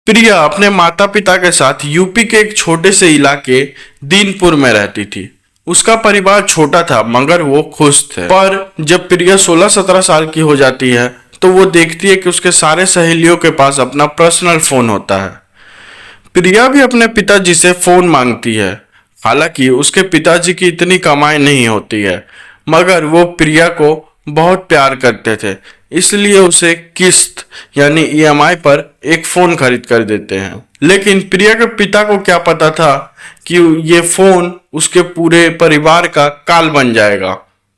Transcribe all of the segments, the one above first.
प्रिया अपने माता पिता के साथ यूपी के एक छोटे से इलाके दीनपुर में रहती थी। उसका परिवार छोटा था मगर वो खुश थे। पर जब प्रिया 16-17 साल की हो जाती है तो वो देखती है कि उसके सारे सहेलियों के पास अपना पर्सनल फोन होता है। प्रिया भी अपने पिताजी से फोन मांगती है। हालांकि उसके पिताजी की इतनी कमाई नहीं होती है मगर वो प्रिया को बहुत प्यार करते थे, इसलिए उसे किस्त यानी ईएमआई पर एक फोन खरीद कर देते हैं। लेकिन प्रिया के पिता को क्या पता था कि ये फोन उसके पूरे परिवार का काल बन जाएगा।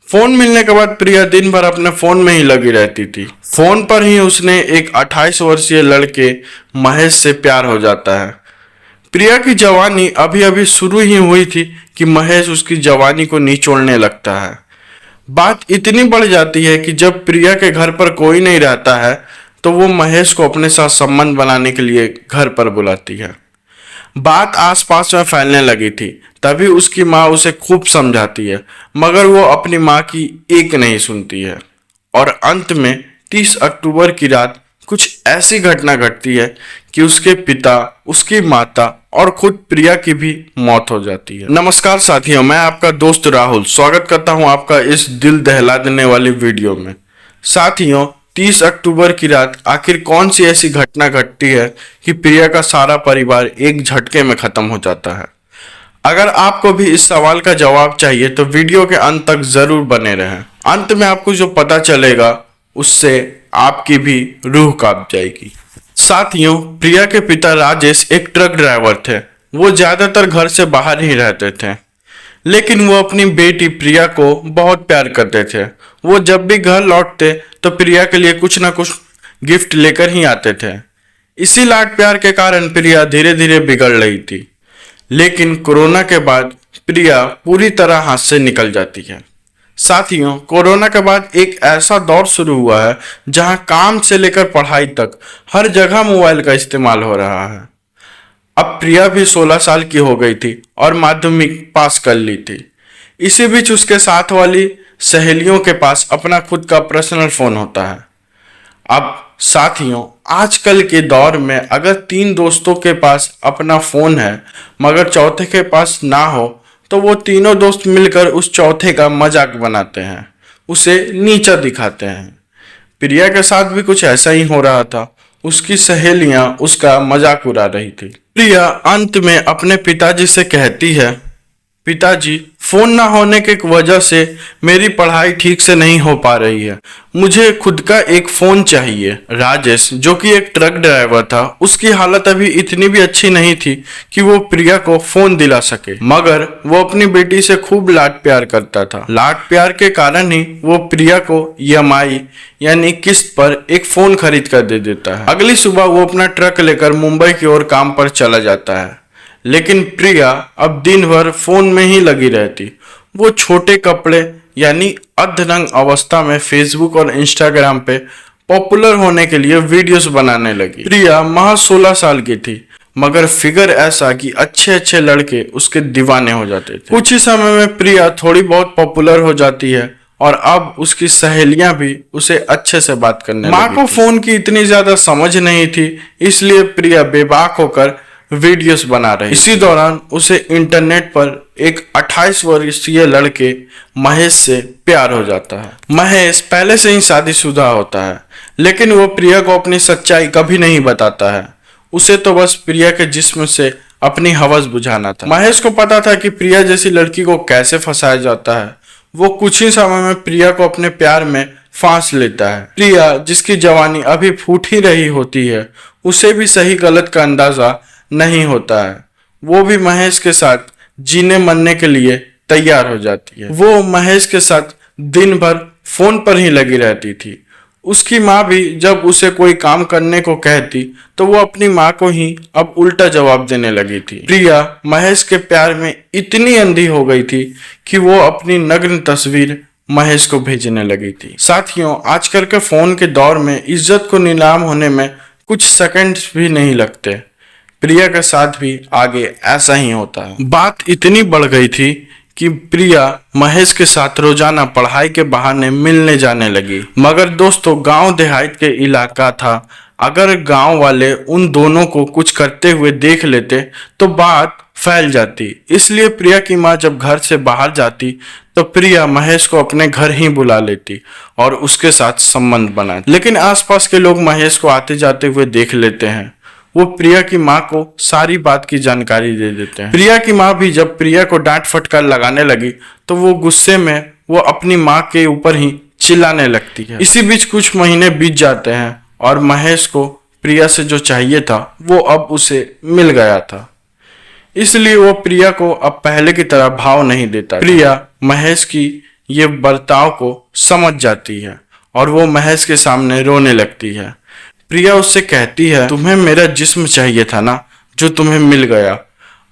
फोन मिलने के बाद प्रिया दिन भर अपने फोन में ही लगी रहती थी। फोन पर ही उसने एक 28 वर्षीय लड़के महेश से प्यार हो जाता है। प्रिया की जवानी अभी अभी शुरू ही हुई थी कि महेश उसकी जवानी को निचोड़ने लगता है। बात इतनी बढ़ जाती है कि जब प्रिया के घर पर कोई नहीं रहता है तो वो महेश को अपने साथ संबंध बनाने के लिए घर पर बुलाती है। बात आसपास में फैलने लगी थी, तभी उसकी माँ उसे खूब समझाती है मगर वो अपनी माँ की एक नहीं सुनती है। और अंत में 30 अक्टूबर की रात कुछ ऐसी घटना घटती है कि उसके पिता, उसकी माता और खुद प्रिया की भी मौत हो जाती है। नमस्कार साथियों, मैं आपका दोस्त राहुल स्वागत करता हूं आपका इस दिल दहला देने वाली वीडियो में। साथियों, 30 अक्टूबर की रात आखिर कौन सी ऐसी घटना घटती है कि प्रिया का सारा परिवार एक झटके में खत्म हो जाता है? अगर आपको भी इस सवाल का जवाब चाहिए तो वीडियो के अंत तक जरूर बने रहें। अंत में आपको जो पता चलेगा उससे आपकी भी रूह कांप जाएगी। साथियों, प्रिया के पिता राजेश एक ट्रक ड्राइवर थे। वो ज्यादातर घर से बाहर ही रहते थे, लेकिन वो अपनी बेटी प्रिया को बहुत प्यार करते थे। वो जब भी घर लौटते तो प्रिया के लिए कुछ ना कुछ गिफ्ट लेकर ही आते थे। इसी लाड प्यार के कारण प्रिया धीरे धीरे बिगड़ रही थी। लेकिन कोरोना के बाद प्रिया पूरी तरह हाथ से निकल जाती है। साथियों, कोरोना के बाद एक ऐसा दौर शुरू हुआ है जहां काम से लेकर पढ़ाई तक हर जगह मोबाइल का इस्तेमाल हो रहा है। अब प्रिया भी 16 साल की हो गई थी और माध्यमिक पास कर ली थी। इसी बीच उसके साथ वाली सहेलियों के पास अपना खुद का पर्सनल फोन होता है। अब साथियों, आजकल के दौर में अगर 3 दोस्तों के पास अपना फोन है मगर चौथे के पास ना हो तो वो तीनों दोस्त मिलकर उस चौथे का मजाक बनाते हैं, उसे नीचा दिखाते हैं। प्रिया के साथ भी कुछ ऐसा ही हो रहा था। उसकी सहेलियां उसका मजाक उड़ा रही थी। प्रिया अंत में अपने पिताजी से कहती है, पिताजी, फोन ना होने की वजह से मेरी पढ़ाई ठीक से नहीं हो पा रही है। मुझे खुद का एक फोन चाहिए। राजेश, जो कि एक ट्रक ड्राइवर था, उसकी हालत अभी इतनी भी अच्छी नहीं थी कि वो प्रिया को फोन दिला सके, मगर वो अपनी बेटी से खूब लाड प्यार करता था। लाड प्यार के कारण ही वो प्रिया को ईएमआई यानी किस्त पर एक फोन खरीद कर दे देता है। अगली सुबह वो अपना ट्रक लेकर मुंबई की ओर काम पर चला जाता है। लेकिन प्रिया अब दिन भर फोन में ही लगी रहती। वो छोटे कपड़े यानी अर्धनग्न अवस्था में फेसबुक और इंस्टाग्राम पे पॉपुलर होने के लिए वीडियोस बनाने लगी। प्रिया महज 16 साल की थी मगर फिगर ऐसा कि अच्छे अच्छे लड़के उसके दीवाने हो जाते थे। कुछ ही समय में प्रिया थोड़ी बहुत पॉपुलर हो जाती है और अब उसकी सहेलियां भी उसे अच्छे से बात करने लगी। माँ को फोन की इतनी ज्यादा समझ नहीं थी, इसलिए प्रिया बेबाक होकर वीडियोस बना रही। इसी दौरान उसे इंटरनेट पर एक 28 वर्षीय लड़के महेश से प्यार हो जाता है। महेश पहले से ही शादीशुदा होता है, लेकिन वो प्रिया को अपनी सच्चाई कभी नहीं बताता है। उसे तो बस प्रिया के जिस्म से अपनी हवस बुझाना था। महेश को पता था कि प्रिया जैसी लड़की को कैसे फंसाया जाता है। वो कुछ ही समय में प्रिया को अपने प्यार में फांस लेता है। प्रिया, जिसकी जवानी अभी फूट ही रही होती है, उसे भी सही गलत का अंदाजा नहीं होता है। वो भी महेश के साथ जीने मरने के लिए तैयार हो जाती है। वो महेश के साथ दिन भर फोन पर ही लगी रहती थी। उसकी माँ भी जब उसे कोई काम करने को कहती तो वो अपनी माँ को ही अब उल्टा जवाब देने लगी थी। प्रिया महेश के प्यार में इतनी अंधी हो गई थी कि वो अपनी नग्न तस्वीर महेश को भेजने लगी थी। साथियों, आजकल के फोन के दौर में इज्जत को नीलाम होने में कुछ सेकंड्स भी नहीं लगते। प्रिया के साथ भी आगे ऐसा ही होता है। बात इतनी बढ़ गई थी कि प्रिया महेश के साथ रोजाना पढ़ाई के बहाने मिलने जाने लगी। मगर दोस्तों, गांव देहात के इलाका था, अगर गांव वाले उन दोनों को कुछ करते हुए देख लेते तो बात फैल जाती। इसलिए प्रिया की माँ जब घर से बाहर जाती तो प्रिया महेश को अपने घर ही बुला लेती और उसके साथ संबंध बनाती। लेकिन आसपास के लोग महेश को आते जाते हुए देख लेते हैं। वो प्रिया की माँ को सारी बात की जानकारी दे देते हैं। प्रिया की माँ भी जब प्रिया को डांट फटकार लगाने लगी तो वो गुस्से में वो अपनी माँ के ऊपर ही चिल्लाने लगती है। इसी बीच कुछ महीने बीत जाते हैं और महेश को प्रिया से जो चाहिए था वो अब उसे मिल गया था। इसलिए वो प्रिया को अब पहले की तरह भाव नहीं देता। प्रिया महेश की ये बर्ताव को समझ जाती है और वो महेश के सामने रोने लगती है। प्रिया उससे कहती है, तुम्हें मेरा जिस्म चाहिए था ना, जो तुम्हें मिल गया।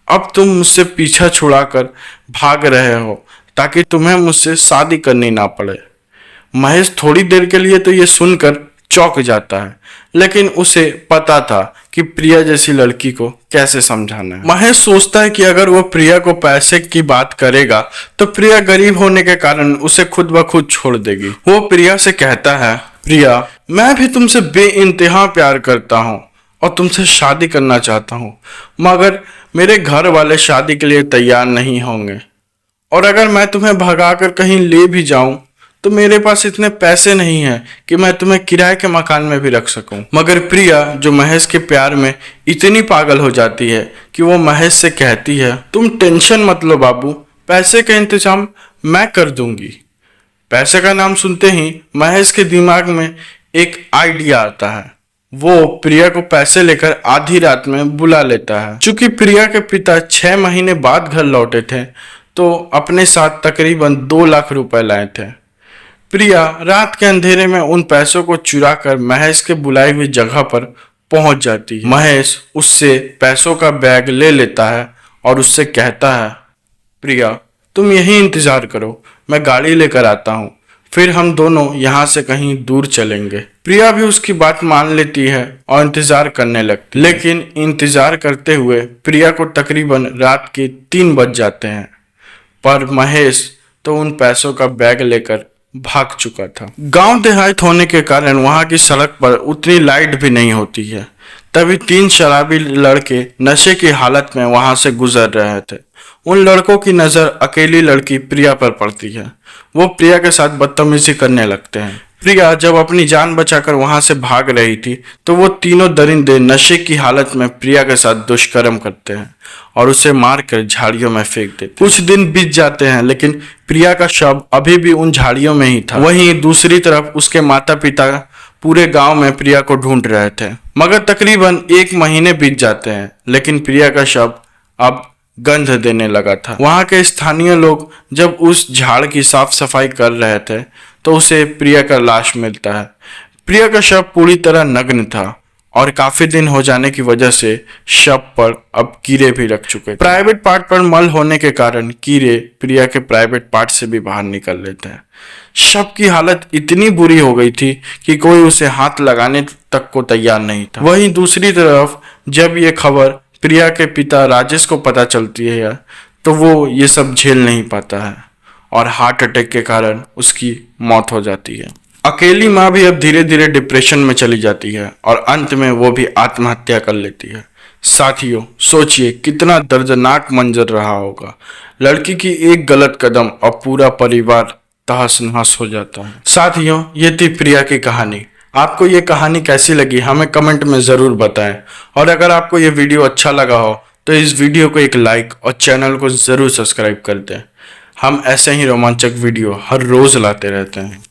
अब तुम मुझसे पीछा छुड़ाकर भाग रहे हो ताकि तुम्हें मुझसे शादी करनी ना पड़े। महेश थोड़ी देर के लिए तो ये सुनकर चौंक जाता है, लेकिन उसे पता था कि प्रिया जैसी लड़की को कैसे समझाना है। महेश सोचता है कि अगर वो प्रिया को पैसे की बात करेगा तो प्रिया गरीब होने के कारण उसे खुद ब खुद छोड़ देगी। वो प्रिया से कहता है, प्रिया मैं भी तुमसे बेइंतहा प्यार करता हूँ और तुमसे शादी करना चाहता हूँ, मगर मेरे घर वाले शादी के लिए तैयार नहीं होंगे और अगर मैं तुम्हें भगाकर कहीं ले भी जाऊं तो मेरे पास इतने पैसे नहीं हैं कि मैं तुम्हें किराए के मकान में भी रख सकूं। मगर प्रिया जो महेश के प्यार में इतनी पागल हो जाती है कि वो महेश से कहती है, तुम टेंशन मत लो बाबू, पैसे का इंतजाम मैं कर दूंगी। पैसे का नाम सुनते ही महेश के दिमाग में एक आइडिया आता है। वो प्रिया को पैसे लेकर आधी रात में बुला लेता है। चूंकि प्रिया के पिता 6 महीने बाद घर लौटे थे तो अपने साथ तकरीबन 2 लाख रुपए लाए थे। प्रिया रात के अंधेरे में उन पैसों को चुरा कर महेश के बुलाई हुई जगह पर पहुंच जाती है। महेश उससे पैसों का बैग ले लेता है और उससे कहता है, प्रिया तुम यहीं इंतजार करो, मैं गाड़ी लेकर आता हूँ, फिर हम दोनों यहाँ से कहीं दूर चलेंगे। प्रिया भी उसकी बात मान लेती है और इंतजार करने लगती है। लेकिन इंतजार करते हुए प्रिया को तकरीबन रात के 3 बज जाते हैं, पर महेश तो उन पैसों का बैग लेकर भाग चुका था। गांव देहात होने के कारण वहां की सड़क पर उतनी लाइट भी नहीं होती है। तभी 3 शराबी लड़के नशे की हालत में वहां से गुजर रहे थे। उन लड़कों की नजर अकेली लड़की प्रिया पर पड़ती है। वो प्रिया के साथ बदतमीजी करने लगते हैं। प्रिया जब अपनी जान बचाकर वहां से भाग रही थी तो वो तीनों दरिंदे नशे की हालत में प्रिया के साथ दुष्कर्म करते हैं और उसे मारकर झाड़ियों में फेंक देते हैं। कुछ दिन बीत जाते हैं लेकिन प्रिया का शव अभी भी उन झाड़ियों में ही था। वहीं दूसरी तरफ उसके माता पिता पूरे गांव में प्रिया को ढूंढ रहे थे। मगर तकरीबन 1 महीने बीत जाते हैं लेकिन प्रिया का शव अब गंध देने लगा था। वहां के स्थानीय लोग जब उस झाड़ की साफ सफाई कर रहे थे तो उसे प्रिया का लाश मिलता है। प्रिया का शव पूरी तरह नग्न था और काफी दिन हो जाने की वजह से शव पर अब कीड़े भी लग चुके थे। प्राइवेट पार्ट पर मल होने के कारण कीड़े प्रिया के प्राइवेट पार्ट से भी बाहर निकल लेते हैं। शव की हालत इतनी बुरी हो गई थी कि कोई उसे हाथ लगाने तक को तैयार नहीं था। वहीं दूसरी तरफ जब ये खबर प्रिया के पिता राजेश को पता चलती है तो वो ये सब झेल नहीं पाता है और हार्ट अटैक के कारण उसकी मौत हो जाती है। अकेली माँ भी अब धीरे धीरे डिप्रेशन में चली जाती है और अंत में वो भी आत्महत्या कर लेती है। साथियों सोचिए कितना दर्दनाक मंजर रहा होगा। लड़की की एक गलत कदम और पूरा परिवार तहस नहस हो जाता है। साथियों ये थी प्रिया की कहानी। आपको ये कहानी कैसी लगी हमें कमेंट में ज़रूर बताएं और अगर आपको ये वीडियो अच्छा लगा हो तो इस वीडियो को एक लाइक और चैनल को ज़रूर सब्सक्राइब कर दें। हम ऐसे ही रोमांचक वीडियो हर रोज़ लाते रहते हैं।